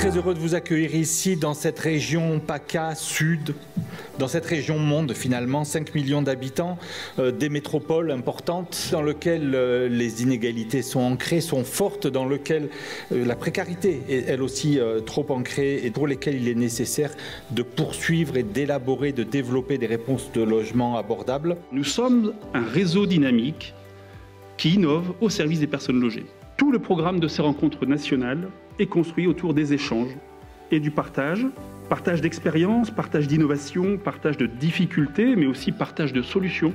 très heureux de vous accueillir ici dans cette région PACA Sud, dans cette région monde finalement, 5 millions d'habitants, des métropoles importantes dans lesquelles les inégalités sont ancrées, sont fortes, dans lesquelles la précarité est elle aussi trop ancrée et pour lesquelles il est nécessaire de poursuivre et d'élaborer, de développer des réponses de logement abordables. Nous sommes un réseau dynamique qui innove au service des personnes logées. Tout le programme de ces rencontres nationales est construit autour des échanges et du partage. Partage d'expériences, partage d'innovations, partage de difficultés, mais aussi partage de solutions,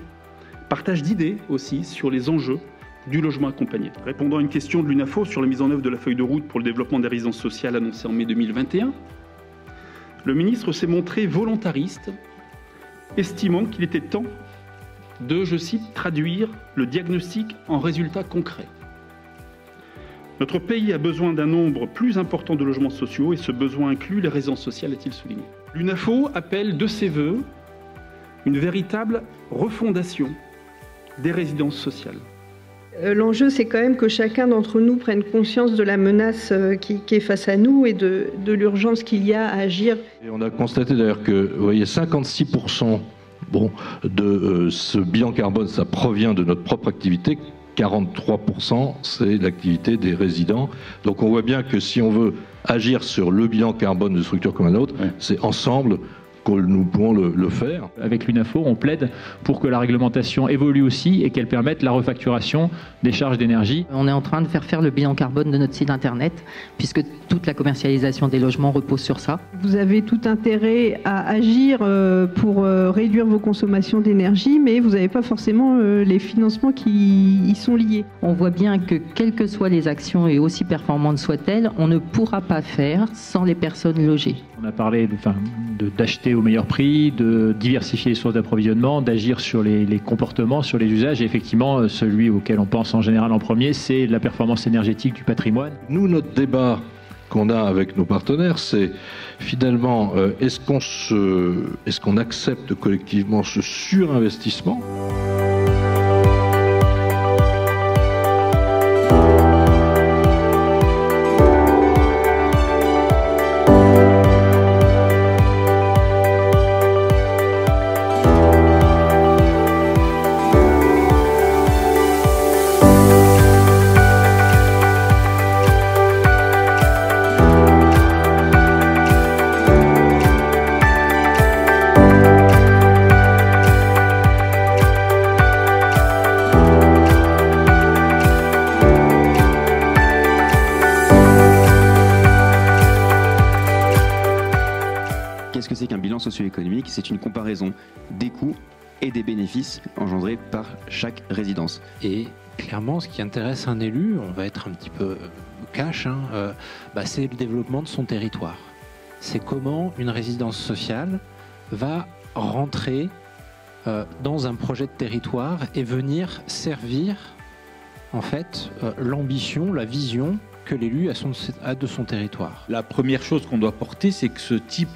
partage d'idées aussi sur les enjeux du logement accompagné. Répondant à une question de l'UNAFO sur la mise en œuvre de la feuille de route pour le développement des résidences sociales annoncée en mai 2021, le ministre s'est montré volontariste, estimant qu'il était temps de, je cite, traduire le diagnostic en résultats concrets. Notre pays a besoin d'un nombre plus important de logements sociaux et ce besoin inclut les résidences sociales, a-t-il souligné. L'UNAFO appelle de ses vœux une véritable refondation des résidences sociales. L'enjeu, c'est quand même que chacun d'entre nous prenne conscience de la menace qui est face à nous et de l'urgence qu'il y a à agir. Et on a constaté d'ailleurs que, vous voyez, 56% de ce bilan carbone, ça provient de notre propre activité. 43%, c'est l'activité des résidents. Donc on voit bien que si on veut agir sur le bilan carbone de structures comme la nôtre, c'est ensemble que nous pouvons le faire. Avec l'UNAFO, on plaide pour que la réglementation évolue aussi et qu'elle permette la refacturation des charges d'énergie. On est en train de faire le bilan carbone de notre site internet, puisque toute la commercialisation des logements repose sur ça. Vous avez tout intérêt à agir pour réduire vos consommations d'énergie, mais vous n'avez pas forcément les financements qui y sont liés. On voit bien que, quelles que soient les actions et aussi performantes soient-elles, on ne pourra pas faire sans les personnes logées. On a parlé d'acheter au meilleur prix, de diversifier les sources d'approvisionnement, d'agir sur les comportements, sur les usages. Et effectivement, celui auquel on pense en général en premier, c'est la performance énergétique du patrimoine. Nous, notre débat qu'on a avec nos partenaires, c'est finalement, est-ce qu'on accepte collectivement ce surinvestissement ? Qu'est-ce que c'est qu'un bilan socio-économique? C'est une comparaison des coûts et des bénéfices engendrés par chaque résidence. Et clairement, ce qui intéresse un élu, on va être un petit peu cash, c'est le développement de son territoire. C'est comment une résidence sociale va rentrer dans un projet de territoire et venir servir en fait l'ambition, la vision que l'élu a de son territoire. La première chose qu'on doit porter, c'est que ce type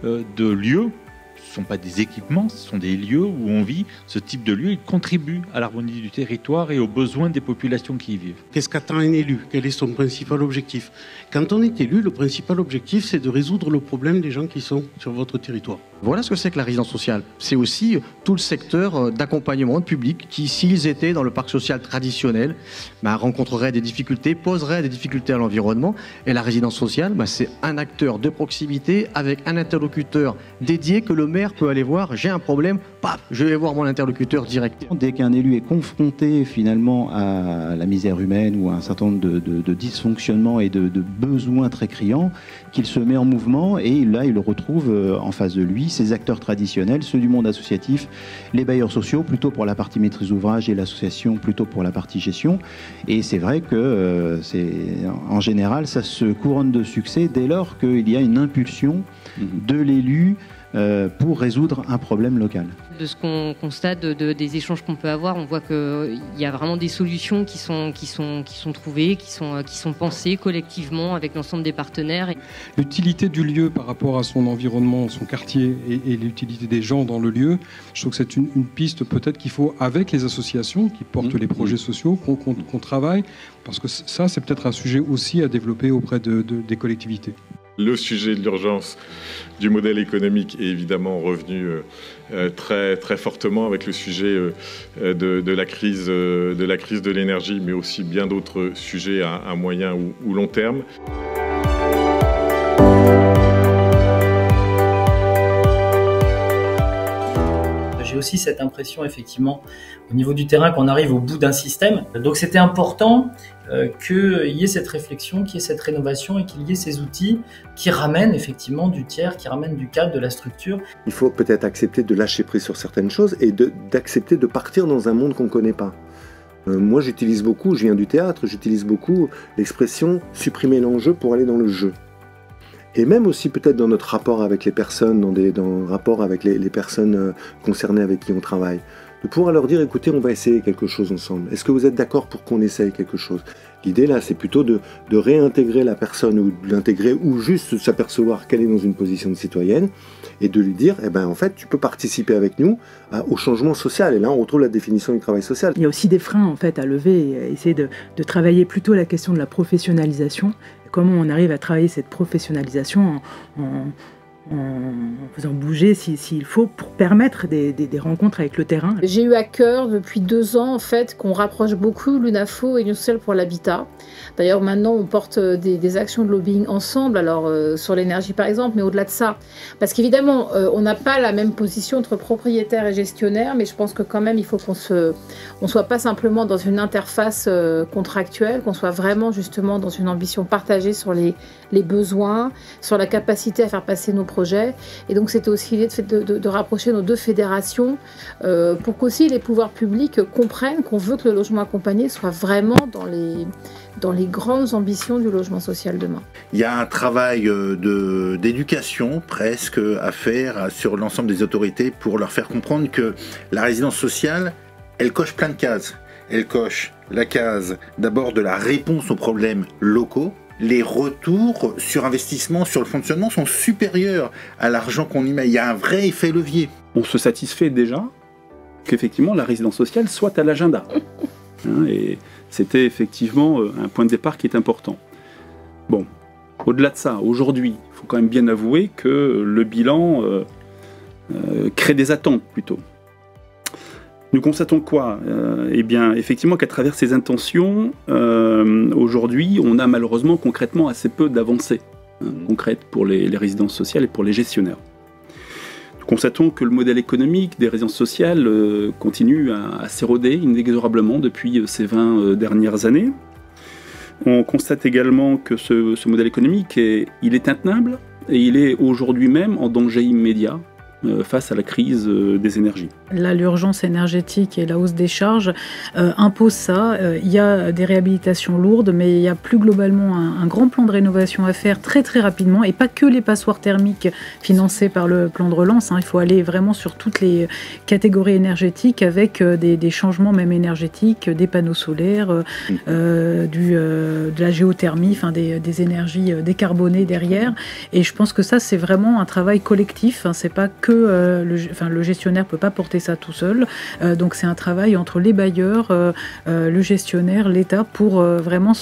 de lieux, ce ne sont pas des équipements, ce sont des lieux où on vit. Ce type de lieu, il contribue à l'harmonie du territoire et aux besoins des populations qui y vivent. Qu'est-ce qu'attend un élu? Quel est son principal objectif? Quand on est élu, le principal objectif, c'est de résoudre le problème des gens qui sont sur votre territoire. Voilà ce que c'est que la résidence sociale. C'est aussi tout le secteur d'accompagnement public qui, s'ils étaient dans le parc social traditionnel, rencontreraient des difficultés, poseraient des difficultés à l'environnement. Et la résidence sociale, c'est un acteur de proximité avec un interlocuteur dédié que le maire peut aller voir. J'ai un problème, paf, je vais voir mon interlocuteur direct. Dès qu'un élu est confronté finalement à la misère humaine ou à un certain nombre de dysfonctionnements et de besoins très criants, qu'il se met en mouvement et là il retrouve en face de lui ses acteurs traditionnels, ceux du monde associatif, les bailleurs sociaux plutôt pour la partie maîtrise d'ouvrage et l'association plutôt pour la partie gestion. Et c'est vrai que en général ça se couronne de succès dès lors qu'il y a une impulsion de l'élu pour résoudre un problème local. De ce qu'on constate, des échanges qu'on peut avoir, on voit qu'il y a vraiment des solutions qui sont trouvées, qui sont pensées collectivement avec l'ensemble des partenaires. L'utilité du lieu par rapport à son environnement, son quartier et l'utilité des gens dans le lieu, je trouve que c'est une piste peut-être qu'il faut, avec les associations qui portent les projets sociaux, qu'on travaille, parce que ça, c'est peut-être un sujet aussi à développer auprès des collectivités. Le sujet de l'urgence du modèle économique est évidemment revenu très, très fortement avec le sujet de la crise de l'énergie, mais aussi bien d'autres sujets à moyen ou long terme. J'ai aussi cette impression, effectivement, au niveau du terrain, qu'on arrive au bout d'un système. Donc c'était important qu'il y ait cette réflexion, qu'il y ait cette rénovation et qu'il y ait ces outils qui ramènent effectivement du tiers, qui ramènent du cadre, de la structure. Il faut peut-être accepter de lâcher prise sur certaines choses et d'accepter de partir dans un monde qu'on ne connaît pas. Moi j'utilise beaucoup, je viens du théâtre, j'utilise beaucoup l'expression « supprimer l'enjeu pour aller dans le jeu ». Et même aussi peut-être dans notre rapport avec les personnes, dans le rapport avec les personnes concernées avec qui on travaille, de pouvoir leur dire, écoutez, on va essayer quelque chose ensemble. Est-ce que vous êtes d'accord pour qu'on essaye quelque chose? L'idée là, c'est plutôt de réintégrer la personne, ou de l'intégrer, ou juste de s'apercevoir qu'elle est dans une position de citoyenne, et de lui dire, eh ben, en fait, tu peux participer avec nous au changement social. Et là, on retrouve la définition du travail social. Il y a aussi des freins en fait à lever, et essayer de travailler plutôt la question de la professionnalisation. Comment on arrive à travailler cette professionnalisation en faisant bouger s'il faut pour permettre des rencontres avec le terrain. J'ai eu à cœur depuis 2 ans en fait qu'on rapproche beaucoup l'UNAFO et l'Union sociale pour l'habitat. D'ailleurs maintenant on porte des actions de lobbying ensemble, alors sur l'énergie par exemple, mais au-delà de ça. Parce qu'évidemment on n'a pas la même position entre propriétaire et gestionnaire, mais je pense que quand même il faut qu'on soit pas simplement dans une interface contractuelle, qu'on soit vraiment justement dans une ambition partagée sur les besoins, sur la capacité à faire passer nos projets. Et donc c'était aussi l'idée de rapprocher nos 2 fédérations pour qu'aussi les pouvoirs publics comprennent qu'on veut que le logement accompagné soit vraiment dans les grandes ambitions du logement social demain. Il y a un travail d'éducation presque à faire sur l'ensemble des autorités pour leur faire comprendre que la résidence sociale, elle coche plein de cases. Elle coche la case d'abord de la réponse aux problèmes locaux. Les retours sur investissement, sur le fonctionnement sont supérieurs à l'argent qu'on y met. Il y a un vrai effet levier. On se satisfait déjà qu'effectivement la résidence sociale soit à l'agenda. Et c'était effectivement un point de départ qui est important. Bon, au-delà de ça, aujourd'hui, il faut quand même bien avouer que le bilan crée des attentes plutôt. Nous constatons quoi? Eh bien, effectivement, qu'à travers ces intentions, aujourd'hui, on a malheureusement concrètement assez peu d'avancées concrètes pour les résidences sociales et pour les gestionnaires. Nous constatons que le modèle économique des résidences sociales continue à s'éroder inexorablement depuis ces 20 dernières années. On constate également que ce modèle économique, il est intenable et il est aujourd'hui même en danger immédiat face à la crise des énergies. Là, l'urgence énergétique et la hausse des charges imposent ça. Il y a des réhabilitations lourdes, mais il y a plus globalement un grand plan de rénovation à faire très très rapidement, et pas que les passoires thermiques financés par le plan de relance. Il faut aller vraiment sur toutes les catégories énergétiques avec des changements même énergétiques, des panneaux solaires, de la géothermie, enfin des énergies décarbonées derrière. Et je pense que ça, c'est vraiment un travail collectif. C'est pas que le gestionnaire peut pas porter ça tout seul. Donc c'est un travail entre les bailleurs, le gestionnaire, l'État pour vraiment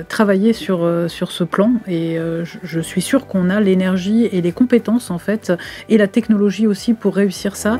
travailler sur ce plan. Et je suis sûre qu'on a l'énergie et les compétences en fait et la technologie aussi pour réussir ça.